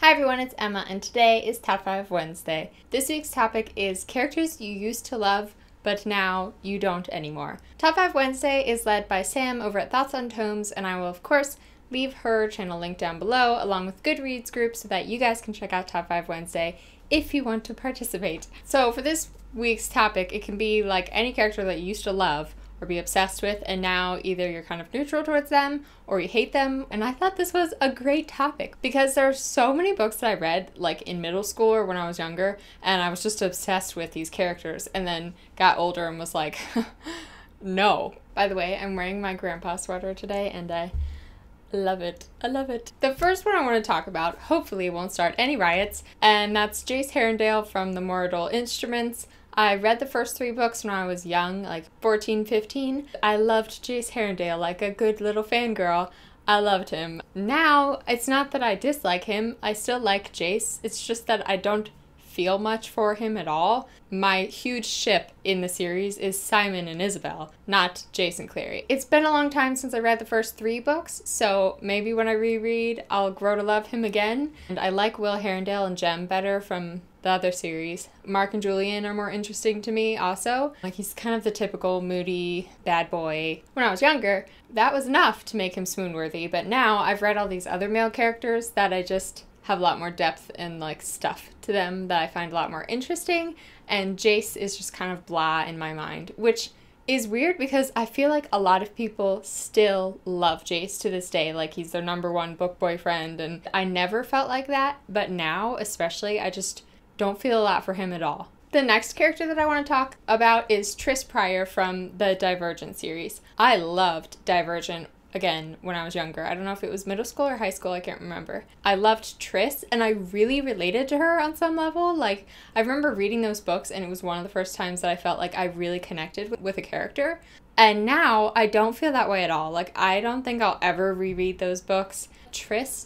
Hi everyone, it's Emma, and today is Top 5 Wednesday. This week's topic is characters you used to love, but now you don't anymore. Top 5 Wednesday is led by Sam over at Thoughts on Tomes, and I will of course leave her channel link down below along with Goodreads group so that you guys can check out Top 5 Wednesday if you want to participate. So for this week's topic, it can be like any character that you used to love or be obsessed with, and now either you're kind of neutral towards them or you hate them. And I thought this was a great topic because there's so many books that I read like in middle school or when I was younger, and I was just obsessed with these characters, and then got older and was like, no. By the way, I'm wearing my grandpa sweater today and I love it. I love it. The first one I want to talk about hopefully won't start any riots, and that's Jace Herondale from the More Adult Instruments. I read the first 3 books when I was young, like 14, 15. I loved Jace Herondale like a good little fangirl. I loved him. Now, it's not that I dislike him. I still like Jace. It's just that I don't feel much for him at all. My huge ship in the series is Simon and Isabel, not Jace and Clary. It's been a long time since I read the first 3 books, so maybe when I reread, I'll grow to love him again. And I like Will Herondale and Jem better from the other series. Mark and Julian are more interesting to me also. Like, he's kind of the typical moody bad boy. When I was younger, that was enough to make him swoon-worthy, but now I've read all these other male characters that I just have a lot more depth and like stuff to them that I find a lot more interesting, and Jace is just kind of blah in my mind, which is weird because I feel like a lot of people still love Jace to this day. Like, he's their #1 book boyfriend, and I never felt like that, but now especially I just don't feel a lot for him at all. The next character that I want to talk about is Tris Pryor from the Divergent series. I loved Divergent again when I was younger. I don't know if it was middle school or high school, I can't remember. I loved Tris, and I really related to her on some level. Like, I remember reading those books, and it was one of the first times that I felt like I really connected with a character. And now I don't feel that way at all. Like, I don't think I'll ever reread those books. Tris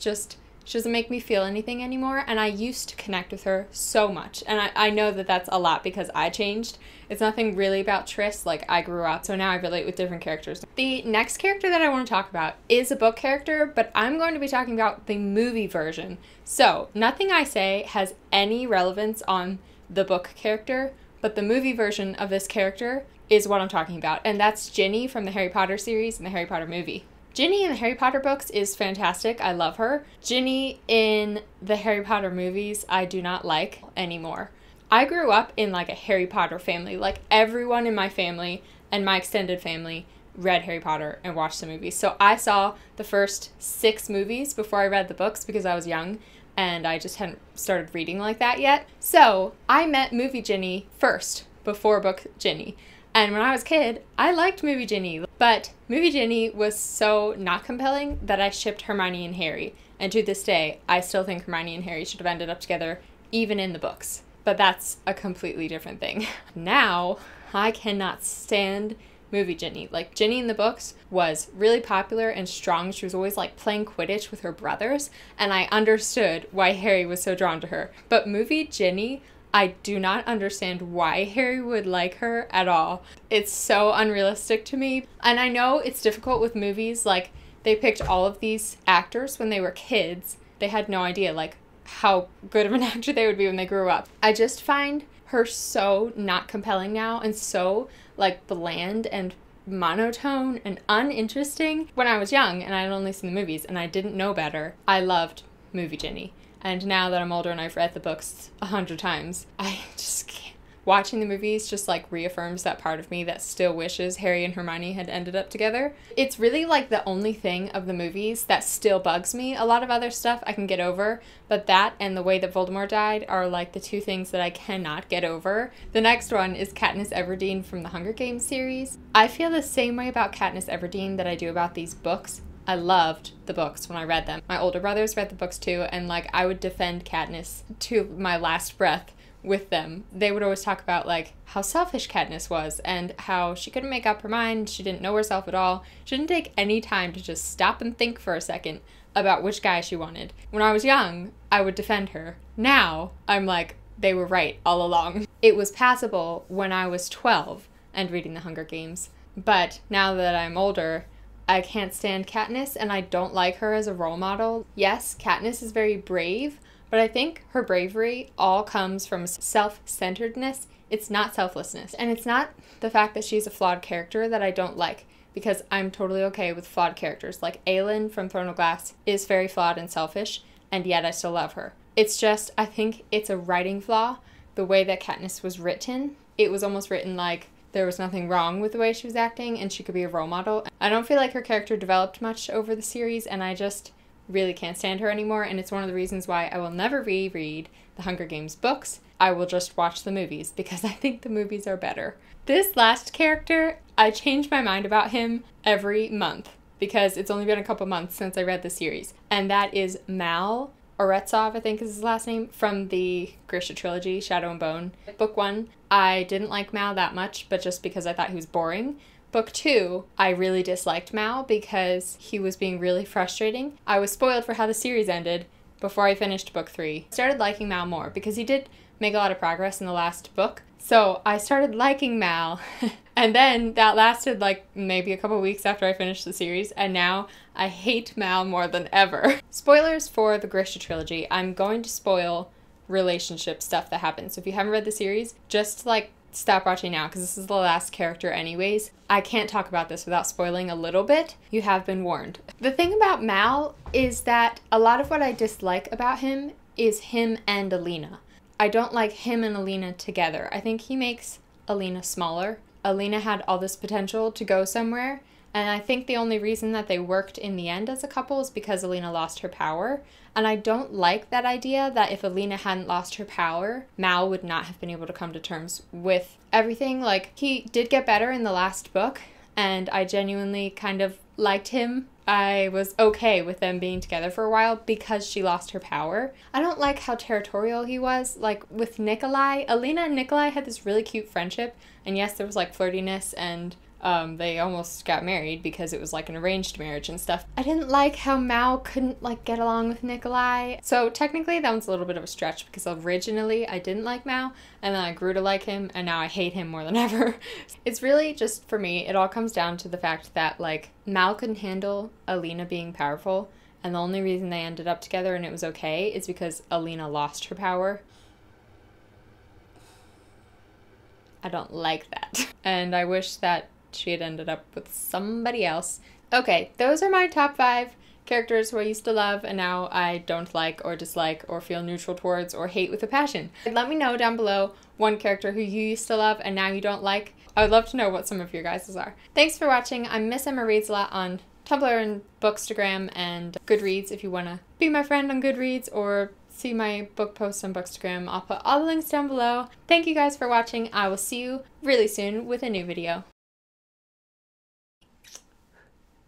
she doesn't make me feel anything anymore, and I used to connect with her so much. And I know that that's a lot because I changed. It's nothing really about Tris, like, I grew up, so now I relate with different characters. The next character that I want to talk about is a book character, but I'm going to be talking about the movie version. So, nothing I say has any relevance on the book character, but the movie version of this character is what I'm talking about, and that's Ginny from the Harry Potter series and the Harry Potter movie. Ginny in the Harry Potter books is fantastic. I love her. Ginny in the Harry Potter movies, I do not like anymore. I grew up in like a Harry Potter family. Like, everyone in my family and my extended family read Harry Potter and watched the movies. So I saw the first 6 movies before I read the books because I was young and I just hadn't started reading like that yet. So I met movie Ginny first before book Ginny. And when I was a kid, I liked movie Ginny, but movie Ginny was so not compelling that I shipped Hermione and Harry. And to this day, I still think Hermione and Harry should have ended up together, even in the books. But that's a completely different thing. Now, I cannot stand movie Ginny. Like, Ginny in the books was really popular and strong. She was always like playing Quidditch with her brothers, and I understood why Harry was so drawn to her. But movie Ginny, I do not understand why Harry would like her at all. It's so unrealistic to me. And I know it's difficult with movies. Like, they picked all of these actors when they were kids. They had no idea, like, how good of an actor they would be when they grew up. I just find her so not compelling now and so, like, bland and monotone and uninteresting. When I was young and I'd only seen the movies and I didn't know better, I loved movie Ginny. And now that I'm older and I've read the books 100 times, I just can't. Watching the movies just like reaffirms that part of me that still wishes Harry and Hermione had ended up together. It's really like the only thing of the movies that still bugs me. A lot of other stuff I can get over, but that and the way that Voldemort died are like the 2 things that I cannot get over. The next one is Katniss Everdeen from the Hunger Games series. I feel the same way about Katniss Everdeen that I do about these books. I loved the books when I read them. My older brothers read the books too, and like, I would defend Katniss to my last breath with them. They would always talk about like how selfish Katniss was and how she couldn't make up her mind, she didn't know herself at all, she didn't take any time to just stop and think for a second about which guy she wanted. When I was young, I would defend her. Now, I'm like, they were right all along. It was passable when I was 12 and reading the Hunger Games, but now that I'm older, I can't stand Katniss, and I don't like her as a role model. Yes, Katniss is very brave, but I think her bravery all comes from self-centeredness. It's not selflessness. And it's not the fact that she's a flawed character that I don't like, because I'm totally okay with flawed characters. Like Aelin from Throne of Glass is very flawed and selfish, and yet I still love her. It's just, I think it's a writing flaw. The way that Katniss was written, it was almost written like there was nothing wrong with the way she was acting and she could be a role model. I don't feel like her character developed much over the series, and I just really can't stand her anymore, and it's one of the reasons why I will never reread the Hunger Games books. I will just watch the movies because I think the movies are better. This last character, I change my mind about him every month because it's only been a couple months since I read the series, and that is Mal Oretsov, I think is his last name, from the Grisha trilogy, Shadow and Bone. Book 1, I didn't like Mal that much, but just because I thought he was boring. Book 2, I really disliked Mal because he was being really frustrating. I was spoiled for how the series ended before I finished book 3. I started liking Mal more because he did make a lot of progress in the last book. So I started liking Mal, and then that lasted like maybe a couple weeks after I finished the series, and now I hate Mal more than ever. Spoilers for the Grisha trilogy. I'm going to spoil relationship stuff that happens. So if you haven't read the series, just like stop watching now because this is the last character anyways. I can't talk about this without spoiling a little bit. You have been warned. The thing about Mal is that a lot of what I dislike about him is him and Alina. I don't like him and Alina together. I think he makes Alina smaller. Alina had all this potential to go somewhere, and I think the only reason that they worked in the end as a couple is because Alina lost her power. And I don't like that idea that if Alina hadn't lost her power, Mal would not have been able to come to terms with everything. Like, he did get better in the last book, and I genuinely kind of liked him. I was okay with them being together for a while because she lost her power. I don't like how territorial he was. Like with Nikolai, Alina and Nikolai had this really cute friendship, and yes, there was like flirtiness, and they almost got married because it was like an arranged marriage and stuff. I didn't like how Mal couldn't like get along with Nikolai. So technically that was a little bit of a stretch because originally I didn't like Mal, and then I grew to like him, and now I hate him more than ever. It's really just, for me, it all comes down to the fact that like Mal couldn't handle Alina being powerful, and the only reason they ended up together and it was okay is because Alina lost her power. I don't like that. And I wish that she had ended up with somebody else. Okay, those are my top 5 characters who I used to love and now I don't like or dislike or feel neutral towards or hate with a passion. Let me know down below one character who you used to love and now you don't like. I would love to know what some of your guys' are. Thanks for watching. I'm Miss Emma Reads a lot on Tumblr and Bookstagram and Goodreads if you want to be my friend on Goodreads or see my book posts on Bookstagram. I'll put all the links down below. Thank you guys for watching. I will see you really soon with a new video.